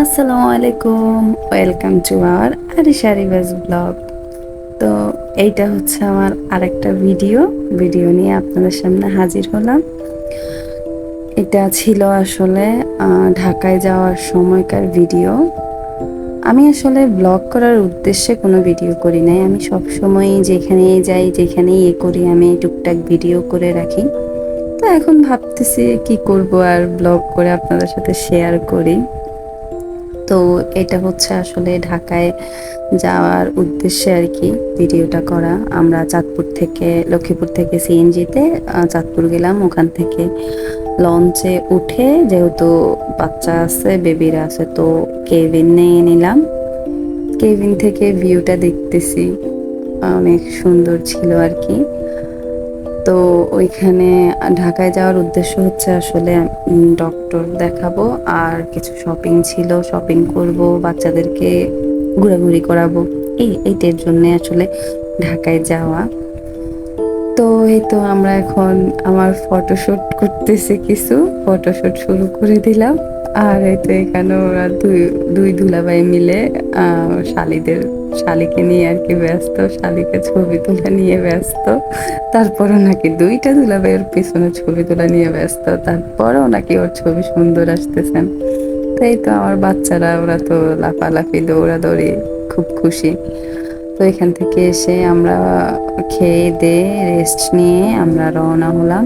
আসসালামু আলাইকুম, welcome to our Arisha rivers blog. তো এইটা হচ্ছে আমার আরেকটা ভিডিও নিয়ে আপনাদের সামনে হাজির হলাম। এটা ছিল আসলে ঢাকায় যাওয়ার সময়কার ভিডিও। আমি আসলে ব্লগ করার উদ্দেশ্যে কোনো ভিডিও করি নাই, আমি সবসময় যেখানেই যাই যেখানেই করি আমি টুকটাক ভিডিও করে রাখি। তো এখন ভাবতেছি কি করব আর ব্লগ করে আপনাদের সাথে শেয়ার করি। তো এটা হচ্ছে আসলে ঢাকায় যাওয়ার উদ্দেশ্যে আর কি ভিডিওটা করা। আমরা লক্ষ্মীপুর থেকে সিএনজিতে চাঁদপুর গেলাম, ওখান থেকে লঞ্চে উঠে, যেহেতু বাচ্চা আছে, বেবিরা আছে, তো কেবিন নিয়ে নিলাম। কেবিন থেকে ভিউটা দেখতেছি, অনেক সুন্দর ছিল আর কি। তো ওইখানে ঢাকায় যাওয়ার উদ্দেশ্য হচ্ছে আসলে ডক্টর দেখাবো, আর কিছু শপিং ছিল, শপিং করব, বাচ্চাদেরকে ঘোরাঘুরি করাবো, এইটার জন্যে আসলে ঢাকায় যাওয়া। তো এই তো আমরা এখন আমার ফটোশুট করতেছি, কিছু ফটোশুট শুরু করে দিলাম। আর এই তো এখানে ওরা দুই দুই দুলাভাই মিলে শালিকে নিয়ে আর কি ব্যস্ত, শালিকে ছবি তোলা নিয়ে ব্যস্ত। তারপরও নাকি দুইটা দুলাভাইয়ের পিছনে ছবি তোলা নিয়ে ব্যস্ত, তারপরও নাকি ওর ছবি সুন্দর আসতেছেন। তাই তো আমার বাচ্চারা, ওরা তো লাফালাফি দৌড়াদৌড়ি, খুব খুশি। তো এখান থেকে এসে আমরা খেয়ে দিয়ে রেস্ট নিয়ে আমরা রওনা হলাম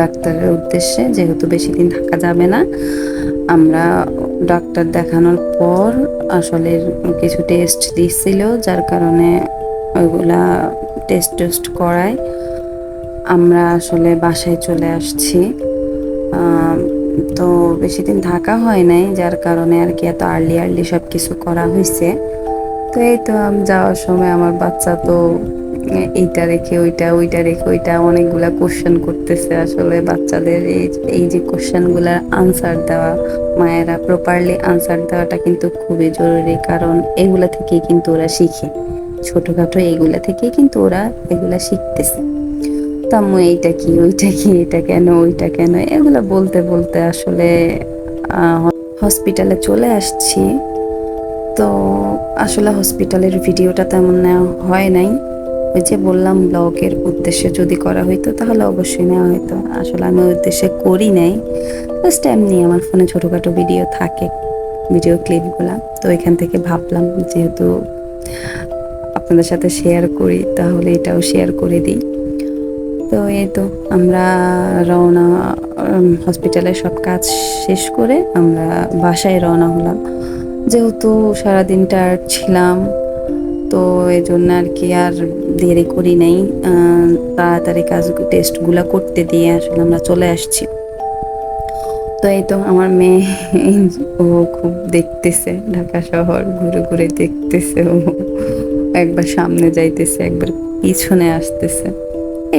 ডাক্তারের উদ্দেশ্যে, যেহেতু বেশি দিন থাকা যাবে না। আমরা ডাক্তার দেখানোর পর আসলে কিছু টেস্ট দিচ্ছিল, যার কারণে ওইগুলা টেস্ট করায় আমরা আসলে বাসায় চলে আসছি। তো বেশি দিন থাকা হয় নাই, যার কারণে আর কি এত আর্লি সব কিছু করা হয়েছে। তো এই তো আমি যাওয়ার সময় আমার বাচ্চা তো এইটা রেখে ওইটা, ওইটা রেখে ওইটা, অনেকগুলা কোশ্চেন করতেছে। আসলে বাচ্চাদের এই যে কোশ্চেনগুলার আনসার দেওয়া, মায়েরা প্রপারলি আনসার দেওয়াটা কিন্তু খুবই জরুরি, কারণ এগুলা থেকেই কিন্তু ওরা শিখে, ছোটোখাটো এইগুলা থেকেই কিন্তু ওরা এগুলা শিখতেছে। তো আম্মু এইটা কি, ওইটা কি, এটা কেন, ওইটা কেন, এগুলা বলতে বলতে আসলে হসপিটালে চলে আসছি। তো আসলে হসপিটালের ভিডিওটা তেমন নেওয়া হয় নাই। ওই যে বললাম, ব্লগের উদ্দেশ্যে যদি করা হইতো তাহলে অবশ্যই নেওয়া হইতো, আসলে আমি ওই উদ্দেশ্যে করি নাই। জাস্ট এমনি আমার ফোনে ছোটোখাটো ভিডিও থাকে, ভিডিও ক্লিপগুলা। তো এখান থেকে ভাবলাম যেহেতু আপনাদের সাথে শেয়ার করি, তাহলে এটাও শেয়ার করে দিই। তো এই তো আমরা রওনা, হসপিটালের সব কাজ শেষ করে আমরা বাসায় রওনা হলাম। যেহেতু সারাদিন টায়ার্ড ছিলাম, তো এই জন্য আর কি আর দেরি করি নাই, তাড়াতাড়ি টেস্টগুলো করতে দিয়ে আসলে আমরা চলে আসছি। তো এই তো আমার মেয়ে, ও খুব দেখতেছে ঢাকা শহর, ঘুরে ঘুরে দেখতেছে। ও একবার সামনে যাইতেছে, একবার পিছনে আসতেছে,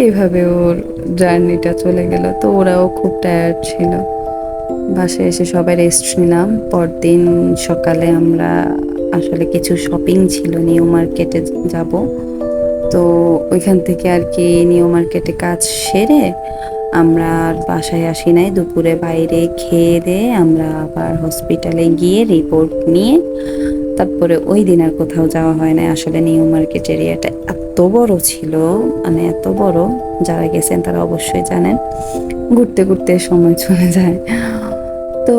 এইভাবে ওর জার্নিটা চলে গেল। তো ওরাও খুব টায়ার্ড ছিল। বাসায় এসে সবাই রেস্ট নিলাম। পরদিন সকালে আমরা আসলে কিছু শপিং ছিল, নিউ মার্কেটে যাব। তো ওইখান থেকে আর কি নিউ মার্কেটে কাজ সেরে আমরা আর বাসায় আসি নাই। দুপুরে বাইরে খেয়ে দিয়ে আমরা আবার হসপিটালে গিয়ে রিপোর্ট নিয়ে তারপরে ওই দিন আর কোথাও যাওয়া হয় না। আসলে নিউ মার্কেট এরিয়াটা এত বড় ছিল, মানে এত বড়, যারা গেছেন তারা অবশ্যই জানেন, ঘুরতে ঘুরতে সময় চলে যায়। তো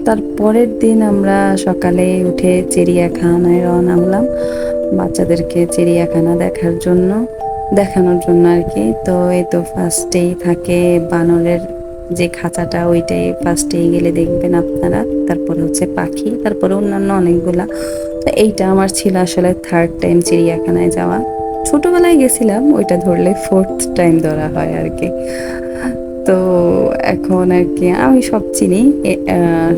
তার পরের দিন আমরা সকালে উঠে চিড়িয়াখানায় রওনা হলাম, বাচ্চাদেরকে চিড়িয়াখানা দেখানোর জন্য আর কি। তো এই তো ফার্স্টেই থাকে বানরের যে খাঁচাটা, ওইটাই ফার্স্টেই গেলে দেখবেন আপনারা। তারপরে হচ্ছে পাখি, তারপরে অন্যান্য অনেকগুলা। তো এইটা আমার ছিল আসলে থার্ড টাইম চিড়িয়াখানায় যাওয়া। ছোটবেলায় গেছিলাম, ওইটা ধরলে ফোর্থ টাইম ধরা হয় আর কি। তো এখন আর কি আমি সব চিনি,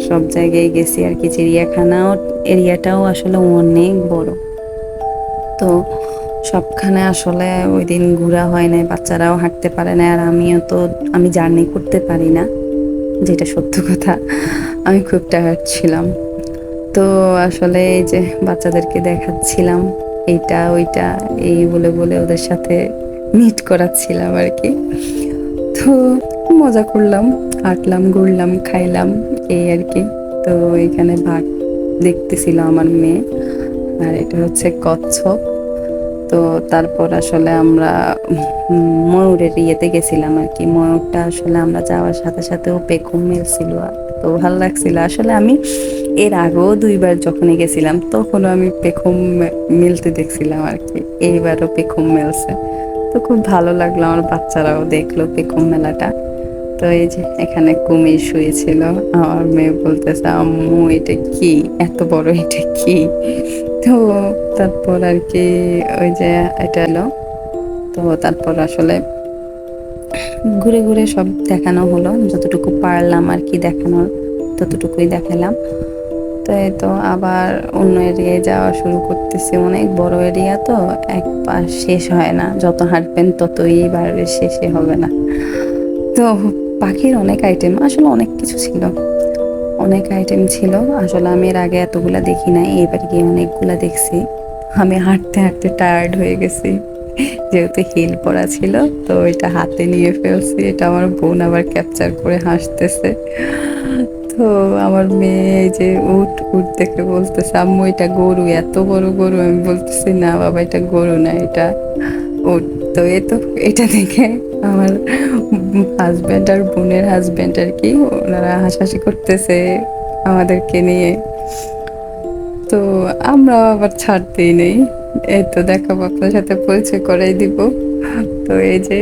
সব জায়গায় গেছি আর কি। চিড়িয়াখানাও এরিয়াটাও আসলে অনেক বড়। তো সবখানে আসলে ওই দিন ঘোরা হয় নাই, বাচ্চারাও হাঁটতে পারে না, আর আমি জার্নি করতে পারি না, যেটা সত্য কথা। আমি খুব টায়ার্ড ছিলাম। তো আসলে এই যে বাচ্চাদেরকে দেখাচ্ছিলাম এইটা ওইটা, এই বলে বলে ওদের সাথে মিট করাচ্ছিলাম আর কি। তো মজা করলাম, হাঁটলাম, ঘুরলাম, খাইলাম, এই আর কি। তো এখানে বাঘ দেখতেছিল আমার মেয়ে, আর এটা হচ্ছে কচ্ছপ। তো তারপর আসলে আমরা ময়ূরের ইয়েতে গেছিলাম আর কি। ময়ূরটা আসলে আমরা যাওয়ার সাথে সাথেও পেখম মেলছিল, তো ভালো লাগছিল। আসলে আমি এর আগেও 2বার যখনই গেছিলাম তখনও আমি পেখম মেলতে দেখছিলাম আর কি, এইবারও পেখম মেলছে। তো খুব ভালো লাগলো, আমার বাচ্চারাও দেখলো পেখম মেলাটা। তো এই যে এখানে কুমির শুয়েছিল, আমার মেয়ে বলতেছে আম্মু এটা কি, এত বড় এটা কি। তো তারপর আর কি ওই যে এটা এলো, তো তারপর আসলে ঘুরে ঘুরে সব দেখানো হলো, যতটুকু পারলাম আর কি দেখানোর ততটুকুই দেখালাম। তো এই তো আবার অন্য এরিয়ায় যাওয়া শুরু করতেছি, অনেক বড় এরিয়া তো এক পাশ শেষ হয় না, যত হাঁটবেন ততই বাড়বে, শেষে হবে না। তো পাখির অনেক আইটেম, আসলে অনেক কিছু ছিল, অনেক আইটেম ছিল। আসলে আমি এর আগে এতগুলা দেখি নাই, এবার গিয়ে অনেকগুলা দেখছি। আমি হাঁটতে হাঁটতে টায়ার্ড হয়ে গেছি, যেহেতু হিল পরা ছিল। তো এটা হাতে নিয়ে ফেলছি, এটা আমার বোন আবার ক্যাপচার করে হাসতেছে। তো আমার মেয়ে এই যে উট উট দেখে বলতেছে আম্মু এটা গরু, এত বড় গরু। আমি বলতেছি না বাবা এটা গরু না, এটা উট। তো এটা দেখে আমার হাজব্যান্ড আর বোনের হাজব্যান্ড আর কি, ওনারা হাসাহাসি করতেছে আমাদেরকে নিয়ে। তো আমরা আবার ছাড়তেই নেই, এই তো দেখাবো আপনার সাথে পরিচয় করাই দিব। তো এই যে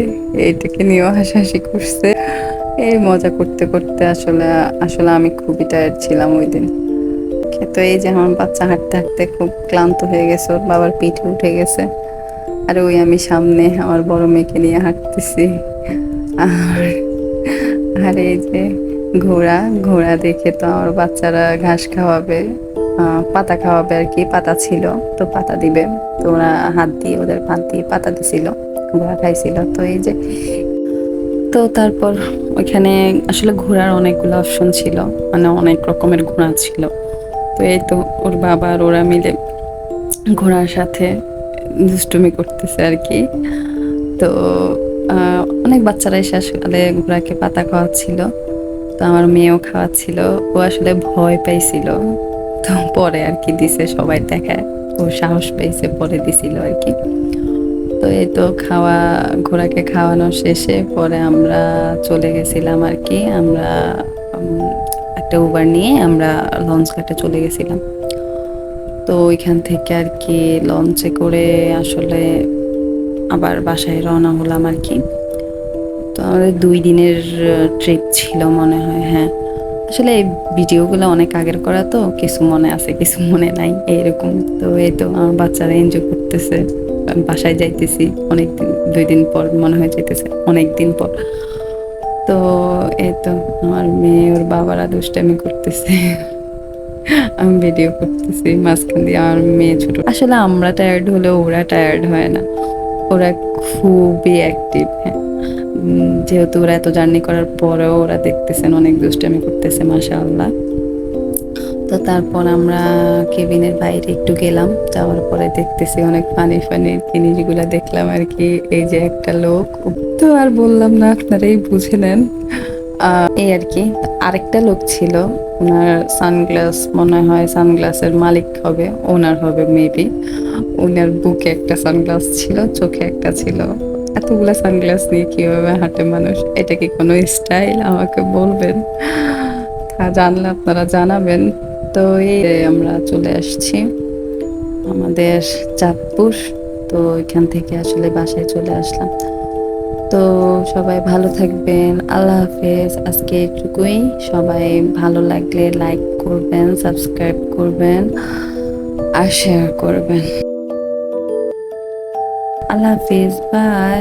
এইটাকে নিয়েও হাসাহাসি করছে, এই মজা করতে করতে আসলে আসলে আমি খুবই টায়ার্ড ছিলাম ওই দিন। তো এই যে আমার বাচ্চা হাঁটতে হাঁটতে খুব ক্লান্ত হয়ে গেছে, ওর বাবার পিঠে উঠে গেছে। আর ওই আমি সামনে আমার বড় মেয়েকে নিয়ে হাঁটতেছি। আর আর এই যে ঘোড়া, ঘোড়া দেখে তো আমার বাচ্চারা ঘাস খাওয়াবে, পাতা খাওয়াবে আর কি, পাতা ছিল তো পাতা দিবে। তো ওরা হাত দিয়ে, ওদের হাত দিয়ে পাতা দিছিল, ঘোড়া খাইছিল। তো এই যে, তো তারপর ওইখানে আসলে ঘোড়ার অনেকগুলো অপশন ছিল, মানে অনেক রকমের ঘোড়া ছিল। তো এই তো ওর বাবা আর ওরা মিলে ঘোড়ার সাথে দুষ্টুমি করতেছে আর কি। তো অনেক বাচ্চারা এসে আসলে ঘোড়াকে পাতা খাওয়াচ্ছিল, তো আমার মেয়েও খাওয়াচ্ছিল। ও আসলে ভয় পাইছিল, তো পরে আর কি দিছে, সবাই দেখায় ও সাহস পেয়েছে পরে দিছিল আর কি। তো এই তো ঘোড়াকে খাওয়ানো শেষে পরে আমরা চলে গেছিলাম আর কি। আমরা উম, একটা উবার নিয়ে আমরা লঞ্চ ঘাটে চলে গেছিলাম। তো ওইখান থেকে আর কি লঞ্চে করে আসলে আবার বাসায় রওনা হলাম আর কি। তো আমাদের 2 দিনের ট্রিপ ছিল মনে হয়, হ্যাঁ। আসলে এই ভিডিওগুলো অনেক আগের করা, তো কিছু মনে আছে কিছু মনে নাই এইরকম। তো এই তো আমার বাচ্চারা এনজয় করতেছে, আমি বাসায় যাইতেছি অনেকদিন, 2 দিন পর মনে হয় যাইতেছে, অনেক দিন পর। তো এই তো আমার মেয়ে ওর বাবারা দুষ্টামি করতেছে, আমি ভিডিও করতেছি মাঝখান দিয়ে। আমার মেয়ে ছোট, আসলে আমরা টায়ার্ড হলেও ওরা টায়ার্ড হয় না, ওরা খুবই অ্যাক্টিভ। হ্যাঁ, যেহেতু ওরা এত জার্নি করার পরেও ওরা দেখতেছেন অনেক দুষ্টামি করতেছে, মাশাআল্লাহ। তো তারপর আমরা কেবিনের বাইরে একটু গেলাম, যাওয়ার পরে দেখতেছি অনেক ফানি ফানি জিনিসগুলো দেখলাম আর কি। এই যে একটা লোক, তো আর বললাম না, আপনারাই বুঝে নেন। এই আর কি। আরেকটা লোক ছিল, ওনার সানগ্লাস, মনে হয় সানগ্লাসের মালিক হবে, ওনার হবে মেবি। ওনার বুকে একটা সানগ্লাস ছিল, চোখে একটা ছিল। এতগুলা সানগ্লাস নিয়ে কিভাবে হাঁটে মানুষ, এটা কি কোনো স্টাইল আমাকে বলবেন, তা জানলে আপনারা জানাবেন। তো এই আমরা চলে আসছি আমাদের চাঁদপুর। তো এখান থেকে আসলে বাসায় চলে আসলাম। তো সবাই ভালো থাকবেন, আল্লাহ হাফেজ। আজকে এটুকুই, সবাই ভালো লাগলে লাইক করবেন, সাবস্ক্রাইব করবেন আর শেয়ার করবেন। আল্লাহ হাফেজ, বাই।